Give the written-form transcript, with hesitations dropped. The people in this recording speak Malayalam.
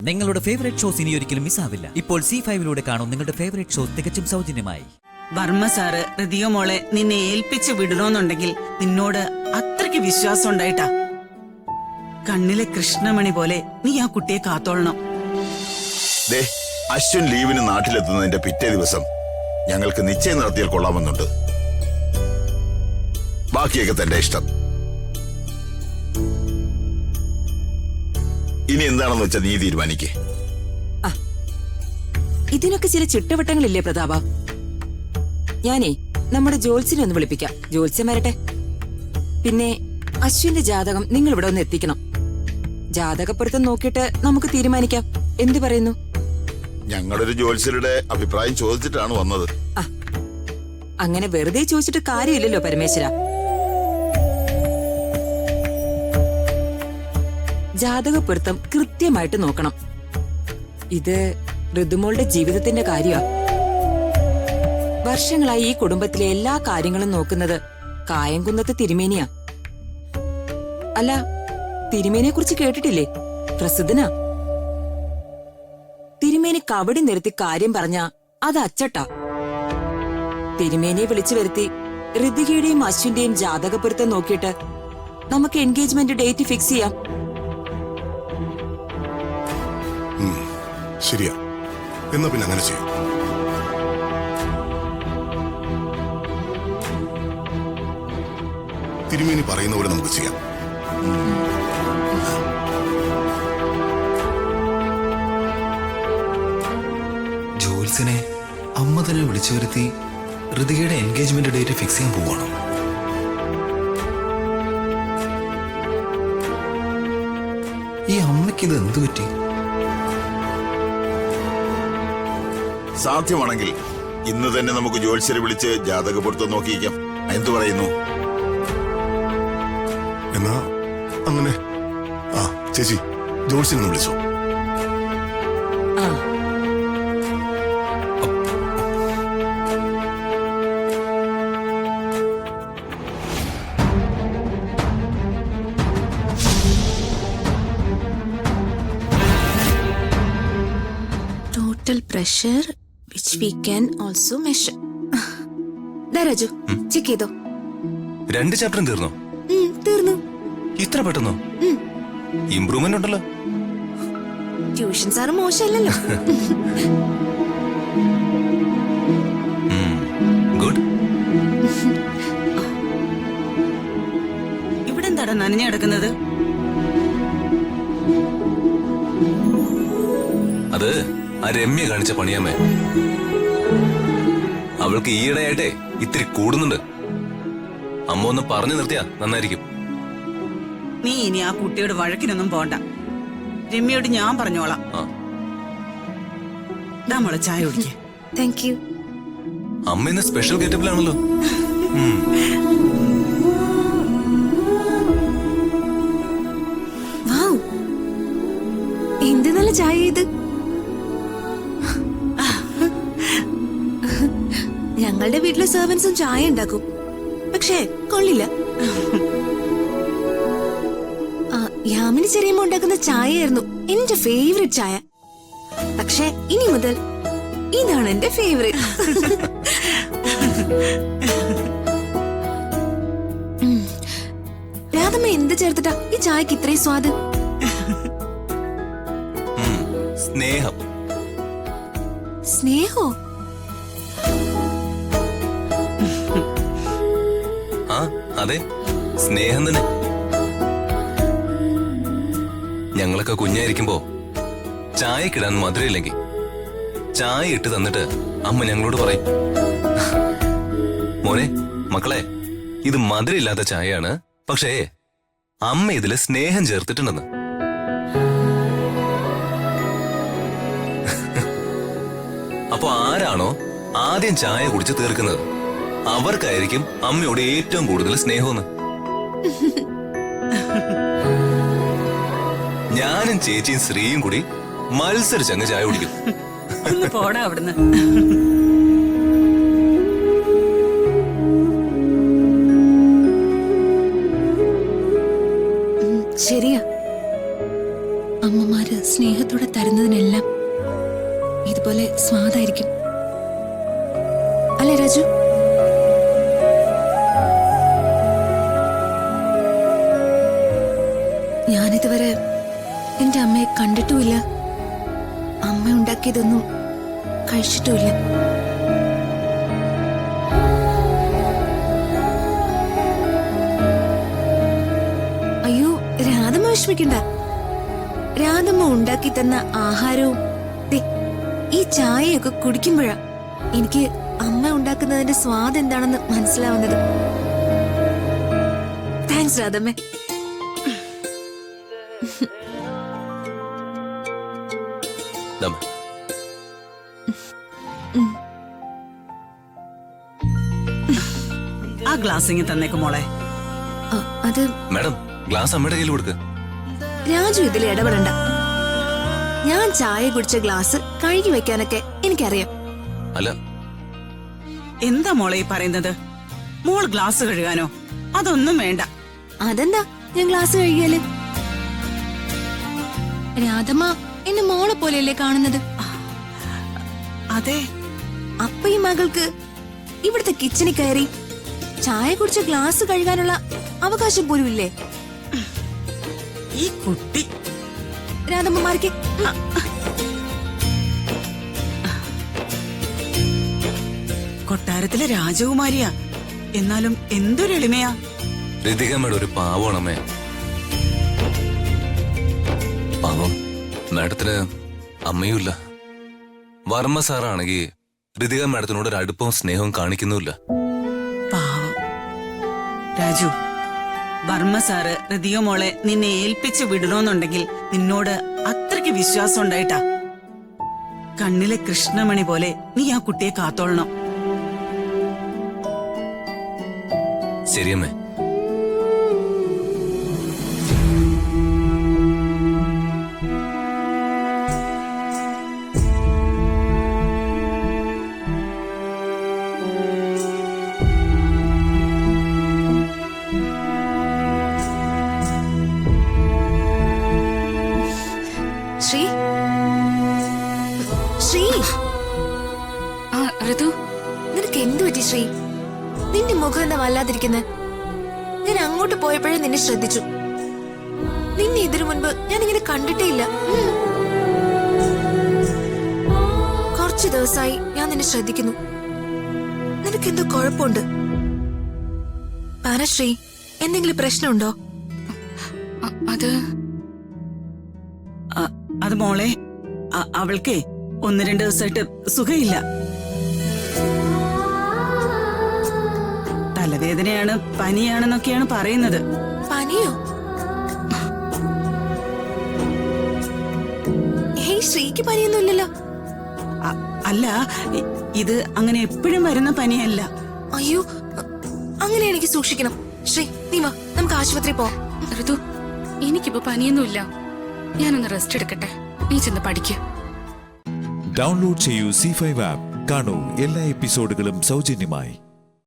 നിങ്ങളുടെ ഫേവറേറ്റ് ഷോസ് ഇനി ഒരിക്കലും മിസ്സാവില്ല. ഇപ്പോൾ C5 കാണും നിങ്ങളുടെ ഫേവറേറ്റ് ഷോസ് തികച്ചും സൗജന്യമായി. വർമ്മ സാറ് ഹൃതിക മോളെ നിന്നെ ഏൽപ്പിച്ച് വിടണോന്നുണ്ടെങ്കിൽ നിന്നോട് അത്രയ്ക്ക് വിശ്വാസം ഉണ്ടായിട്ടാ. കണ്ണിലെ കൃഷ്ണമണി പോലെ നീ ആ കുട്ടിയെ കാത്തോളണം. അശ്വിൻ ലീവിന് നാട്ടിലെത്തുന്നതിന്റെ പിറ്റേ ദിവസം ഞങ്ങൾക്ക് നിശ്ചയം നടത്തിയാൽ കൊള്ളാമെന്നുണ്ട്. ബാക്കിയൊക്കെ തന്റെ ഇഷ്ടം. ഇനി എന്താണെന്ന് വെച്ചാൽ നീ തീരുമാനിക്കേ. ഇതിനൊക്കെ ചില ചിട്ടവട്ടങ്ങളില്ലേ പ്രതാപ? ഞാനേ നമ്മുടെ ജോത്സ്യനെ ഒന്ന് വിളിപ്പിക്കാം. ജോത്സ്യം വരട്ടെ. പിന്നെ അശ്വിന്റെ ജാതകം നിങ്ങൾ ഇവിടെ ഒന്ന് എത്തിക്കണം. ജാതകപ്പൊരുത്തം നോക്കിയിട്ട് നമുക്ക് തീരുമാനിക്കാം. എന്തു പറയുന്നു? ഞങ്ങളൊരു ജോത്സ്യരുടെ അഭിപ്രായം ചോദിച്ചിട്ടാണ് വന്നത്. അങ്ങനെ വെറുതെ ചോദിച്ചിട്ട് കാര്യമില്ലല്ലോ പരമേശ്വര. ജാതകപ്പൊരുത്തം കൃത്യമായിട്ട് നോക്കണം. ഇത് ഋതുമോളുടെ ജീവിതത്തിന്റെ കാര്യമാ. വർഷങ്ങളായി ഈ കുടുംബത്തിലെ എല്ലാ കാര്യങ്ങളും നോക്കുന്നത് കായംകുന്നത്ത് തിരുമേനിയാ. അല്ല, തിരുമേനിയെ കുറിച്ച് കേട്ടിട്ടില്ലേ? പ്രസിദ്ധനാ. തിരുമേനി കവടി നിരത്തി കാര്യം പറഞ്ഞ അത് അച്ചട്ടാ. തിരുമേനിയെ വിളിച്ചു വരുത്തി ഋതികയുടെയും അശ്വിന്റെയും ജാതകപ്പൊരുത്തം നോക്കിയിട്ട് നമുക്ക് എൻഗേജ്മെന്റ് ഡേറ്റ് ഫിക്സ് ചെയ്യാം. ശരിയാ, എന്നാ പിന്നെ അങ്ങനെ ചെയ്യും. തിരുമേനി പറയുന്ന പോലെ നമുക്ക് ചെയ്യാം. ജോത്സ്യനെ അമ്മ തന്നെ വിളിച്ചു വരുത്തി ഋതികയുടെ എൻഗേജ്മെന്റ് ഡേറ്റ് ഫിക്സ് ചെയ്യാൻ പോവാണോ? ഈ അമ്മയ്ക്ക് ഇത് എന്തു പറ്റി? സാധ്യമാണെങ്കിൽ ഇന്ന് തന്നെ നമുക്ക് ജോത്സ്യരെ വിളിച്ച് ജാതക പൊരുത്തം നോക്കിയിരിക്കാം. എന്തു പറയുന്നു? എന്നാ അങ്ങനെ. ചേച്ചി, ജോത്സ്യനെ ഒന്ന് വിളിച്ചോ. Total pressure which we can also measure. Raju, check ചെയ്തോ? 2 ചാപ്റ്ററും തീർന്നോ? തീർന്നു. ഇത്ര പെട്ടെന്നോ? ഇംപ്രൂവ്മെന്റ് ഉണ്ടല്ലോ. ട്യൂഷൻ സാറ് മോശമല്ലല്ലോ. ഗുഡ്. ഇവിടെ എന്താടാ നനഞ്ഞു കിടക്കുന്നത്? അത് ആ രമ്യ കാണിച്ച പണിയാമേ. അവൾക്ക് ഈയിടെയായിട്ടെ ഇത്തിരി കൂടുന്നുണ്ട്. അമ്മ ഒന്ന് പറഞ്ഞു നിർത്തിയാ നന്നായിരിക്കും. നീ ഇനി ആ കുട്ടിയോട് വഴക്കിനൊന്നും പോണ്ട. രമ്യയോട് ഞാൻ പറഞ്ഞോളാം. നമ്മളെ ചായ കുടിക്കേ. Thank you. അമ്മ ഇന്ന് സ്പെഷ്യൽ ഗെറ്റപ്പിലാണല്ലോ. വൗ, എന്ത് നല്ല ചായ ഇത്. ഞങ്ങളുടെ വീട്ടിലെ സെർവൻസും ചായ ഉണ്ടാക്കും, പക്ഷേ കൊള്ളില്ല. യാമിനി ചെറിയമ്മ ഉണ്ടാക്കുന്ന ചായയായിരുന്നു എന്റെ ഫേവറേറ്റ് ചായ. പക്ഷേ ഇനി മുതൽ ഇതാണ് എന്റെ ഫേവറേറ്റ്. രാധമ്മ എന്ത് ചേർത്തിട്ടാ ഈ ചായക്ക് ഇത്രയും സ്വാദ്? സ്നേഹം. സ്നേഹോ? അതെ, സ്നേഹം തന്നെ. ഞങ്ങളൊക്കെ കുഞ്ഞായിരിക്കുമ്പോ ചായക്കിടാൻ മധുരയില്ലെങ്കിൽ ചായ ഇട്ട് തന്നിട്ട് അമ്മ ഞങ്ങളോട് പറയും, മോനെ മക്കളെ, ഇത് മധുരയില്ലാത്ത ചായയാണ്, പക്ഷേ അമ്മ ഇതില് സ്നേഹം ചേർത്തിട്ടുണ്ടെന്ന്. അപ്പൊ ആരാണോ ആദ്യം ചായ കുടിച്ച് തീർക്കുന്നത് അവർക്കായിരിക്കും അമ്മയോട് ഏറ്റവും കൂടുതൽ സ്നേഹമെന്ന്. ഞാനും ചേച്ചിയും ശ്രീയും കൂടി മത്സരിച്ചങ്ങ് ചായ കുടിക്കും. ഒന്ന് പോടാ അവിടുന്ന്. ശരിയാ, അമ്മമാര് സ്നേഹത്തോടെ തരുന്നതിനെല്ലാം ഇതുപോലെ സ്വാദായിരിക്കും അല്ലേ രാജു? ഞാനിതുവരെ എന്റെ അമ്മയെ കണ്ടിട്ടുമില്ല, അമ്മ ഉണ്ടാക്കിയതൊന്നും കഴിച്ചിട്ടുമില്ല. അയ്യോ, രാധമ്മ വിഷമിക്കണ്ട. രാധമ്മ ഉണ്ടാക്കി തന്ന ആഹാരവും ദേ, ഈ ചായയൊക്കെ കുടിക്കുമ്പോഴാ എനിക്ക് അമ്മ ഉണ്ടാക്കുന്നതിന്റെ സ്വാദ് എന്താണെന്ന് മനസ്സിലാവുന്നത്. താങ്ക്സ് രാധമ്മ. ആ ഗ്ലാസ് ഇങ്ങ് തന്നേക്ക് മോളെ. അത് മാഡം, ഗ്ലാസ് അമ്മയുടെ കയ്യിൽ കൊടുക്ക്. രാജു ഇതിൽ ഇടപെടണ്ട. ഞാൻ ചായ കുടിച്ച ഗ്ലാസ് കഴുകി വെക്കാനൊക്കെ എനിക്കറിയാം. അല്ല, എന്താ മോളെ ഈ പറയുന്നത്? മോൾ ഗ്ലാസ് കഴുകാനോ? അതൊന്നും വേണ്ട. അതെന്താ ഞാൻ ഗ്ലാസ് കഴുകിയാല്? രാധമ്മ എന്നെ മോളെ പോലെയല്ലേ കാണുന്നത്? അതെ. അപ്പൊ ഈ മകൾക്ക് ഇവിടുത്തെ കിച്ചണിൽ കയറി ചായ കുടിച്ച ഗ്ലാസ് കഴുകാനുള്ള അവകാശം പോലും ഇല്ലേ? ഈ കുട്ടി രാധമ്മമാർക്ക് കൊട്ടാരത്തിലെ രാജകുമാരിയാ, എന്നാലും എന്തൊരു എളിമയാ. രതികമ്മയുടെ ഒരു പാവണമേ. പാവം മാഡത്തിന് അമ്മയുമില്ല. വർമ്മ സാറാണെങ്കിൽ രതിക മാഡത്തിനോട് ഒരു അടുപ്പവും സ്നേഹവും കാണിക്കുന്നുമില്ല. പാവം രാജു, വർമ്മ സാറ് ഹൃദയ മോളെ നിന്നെ ഏൽപ്പിച്ചു വിടണോന്നുണ്ടെങ്കിൽ നിന്നോട് അത്രയ്ക്ക് വിശ്വാസം ഉണ്ടായിട്ടാ. കണ്ണിലെ കൃഷ്ണമണി പോലെ നീ ആ കുട്ടിയെ കാത്തോളണം. ശരിയമ്മേ. ശ്രീ ശ്രീ ഋതു, നിനക്ക് എന്തു പറ്റി ശ്രീ? നിന്റെ മുഖം എന്താ വല്ലാതിരിക്കുന്നത്? ഞാൻ അങ്ങോട്ട് പോയപ്പോഴേ നിന്നെ ശ്രദ്ധിച്ചു. നിന്നെ ഇതിനു മുൻപ് ഞാൻ ഇങ്ങനെ കണ്ടിട്ടേ ഇല്ല. കുറച്ചു ദിവസമായി ഞാൻ നിന്നെ ശ്രദ്ധിക്കുന്നു. നിനക്ക് എന്തോ കുഴപ്പമുണ്ട്. പറ ശ്രീ, എന്തെങ്കിലും പ്രശ്നമുണ്ടോ? അത് മോളെ, അവൾക്കേ 1-2 ദിവസമായിട്ട് സുഖമില്ല. തലവേദനയാണ്, പനിയാണെന്നൊക്കെയാണ് പറയുന്നത്. പനിയോ? ഹേയ്, ശ്രീക്ക് പനിയൊന്നുമില്ലല്ലോ. അല്ല, ഇത് അങ്ങനെ എപ്പോഴും വരുന്ന പനിയല്ല. അയ്യോ, അങ്ങനെ എനിക്ക് സൂക്ഷിക്കണം. ശ്രീ, നീ വാ, നമുക്ക് ആശുപത്രി പോവാം. ഋതു, എനിക്കിപ്പോ പനിയൊന്നുമില്ല. ഞാനൊന്ന് റെസ്റ്റ് എടുക്കട്ടെ. നീ ചെന്ന് പഠിക്ക്. ഡൗൺലോഡ് ചെയ്യൂ C5 ആപ്പ്. കാണൂ എല്ലാ എപ്പിസോഡുകളും സൗജന്യമായി.